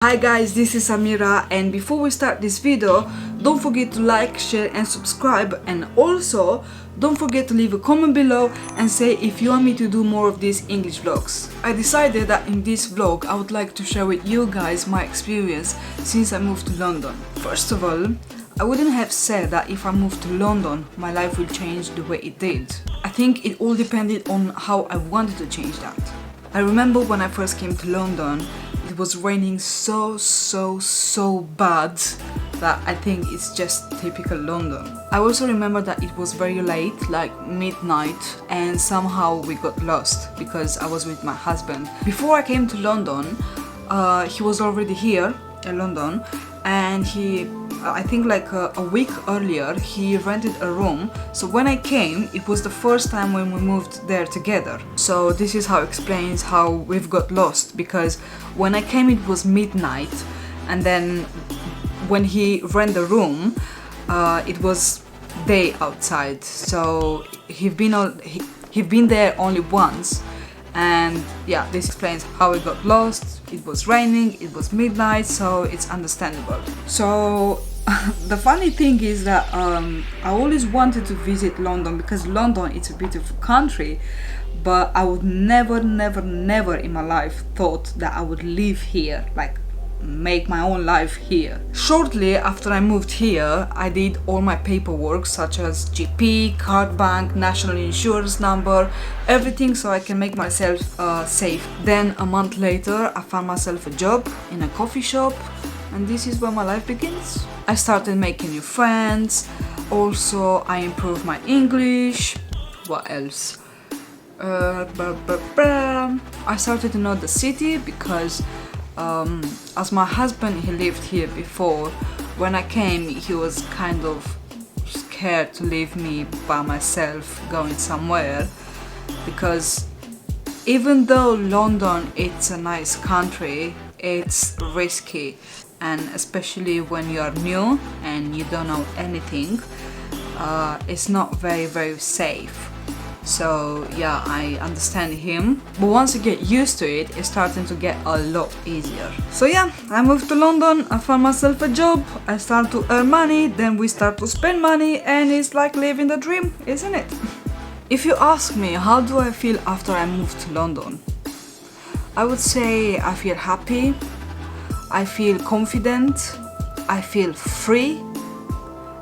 Hi guys, this is Amira, and before we start this video, don't forget to like, share and subscribe, and also don't forget to leave a comment below and say if you want me to do more of these English vlogs. I decided that in this vlog I would like to share with you guys my experience since I moved to London. First of all, I wouldn't have said that if I moved to London my life will change the way it did. I think it all depended on how I wanted to change that. I remember when I first came to London, it was raining so bad that I think it's just typical London. I also remember that it was very late, like midnight, and somehow we got lost because I was with my husband. Before I came to London, he was already here in London, and I think like a week earlier he rented a room. So when I came, it was the first time when we moved there together. So this is how it explains how we've got lost, because when I came it was midnight, and then when he rented the room it was day outside. So he'd been there only once, and yeah, this explains how we got lost. It was raining, it was midnight, so it's understandable. So the funny thing is that I always wanted to visit London because London is a beautiful country, but I would never in my life thought that I would live here, like make my own life here. Shortly after I moved here, I did all my paperwork such as GP, card bank, national insurance number, everything so I can make myself safe. Then a month later I found myself a job in a coffee shop, and this is where my life begins. I started making new friends, also I improved my English. What else? I started to know the city because as my husband, he lived here before. When I came, he was kind of scared to leave me by myself going somewhere, because even though London it's a nice country, it's risky, and especially when you are new and you don't know anything, it's not very safe. So yeah, I understand him, but once you get used to it, it's starting to get a lot easier. So yeah, I moved to London, I found myself a job, I start to earn money, then we start to spend money, and it's like living the dream, isn't it? If you ask me how do I feel after I moved to London, I would say I feel happy, I feel confident, I feel free,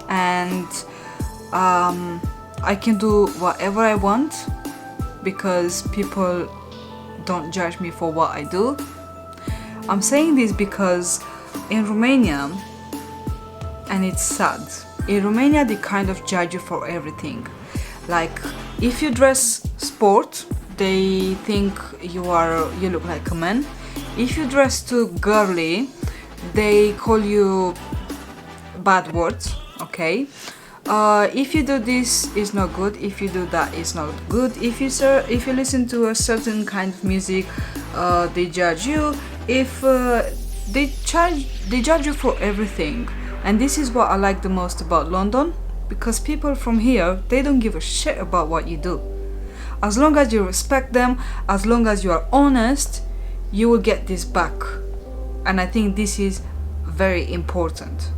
and I can do whatever I want because people don't judge me for what I do. I'm saying this because in Romania, and it's sad, in Romania they kind of judge you for everything. Like if you dress sport, they think you look like a man. If you dress too girly, they call you bad words, okay? If you do this, it's not good. If you do that, it's not good. If you listen to a certain kind of music, they judge you. If they judge you for everything. And this is what I like the most about London, because people from here, they don't give a shit about what you do. As long as you respect them, as long as you are honest, you will get this back. And I think this is very important.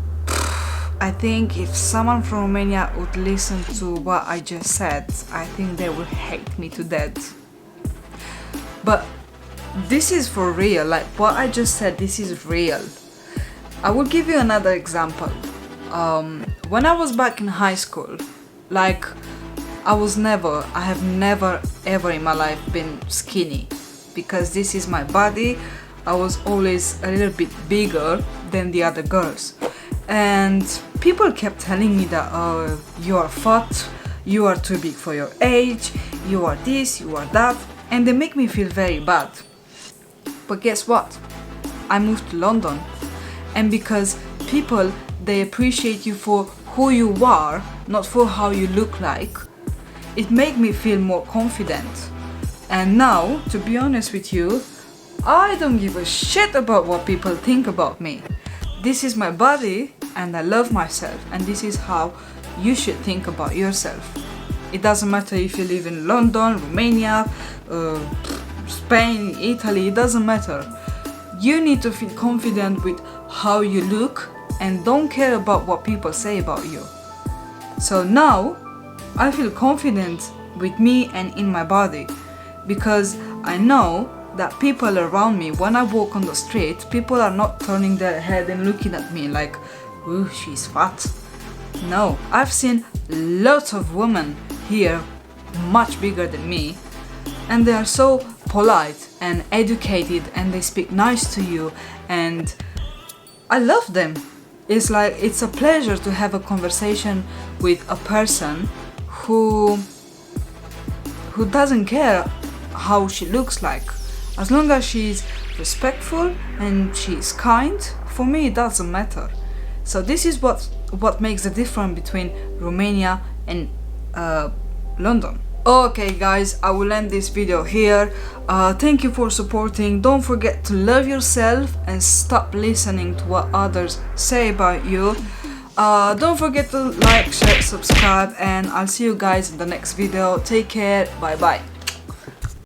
I think if someone from Romania would listen to what I just said, I think they would hate me to death. But this is for real, like what I just said, this is real. I will give you another example. When I was back in high school, like I have never ever in my life been skinny, because this is my body. I was always a little bit bigger than the other girls. And people kept telling me that you are fat, you are too big for your age, you are this, you are that, and they make me feel very bad. But guess what? I moved to London, and because people, they appreciate you for who you are, not for how you look like, it made me feel more confident. And now, to be honest with you, I don't give a shit about what people think about me. This is my body, and I love myself, and this is how you should think about yourself. It doesn't matter if you live in London, Romania, Spain, Italy, it doesn't matter. You need to feel confident with how you look and don't care about what people say about you. So now I feel confident with me and in my body, because I know that people around me, when I walk on the street, people are not turning their head and looking at me like, ooh, she's fat. No, I've seen lots of women here much bigger than me, and they are so polite and educated and they speak nice to you, and I love them. It's like, it's a pleasure to have a conversation with a person who doesn't care how she looks like. As long as she's respectful and she's kind, for me it doesn't matter. So this is what makes the difference between Romania and London. Okay guys, I will end this video here. Thank you for supporting. Don't forget to love yourself and stop listening to what others say about you. Don't forget to like, share, subscribe, and I'll see you guys in the next video. Take care, bye bye.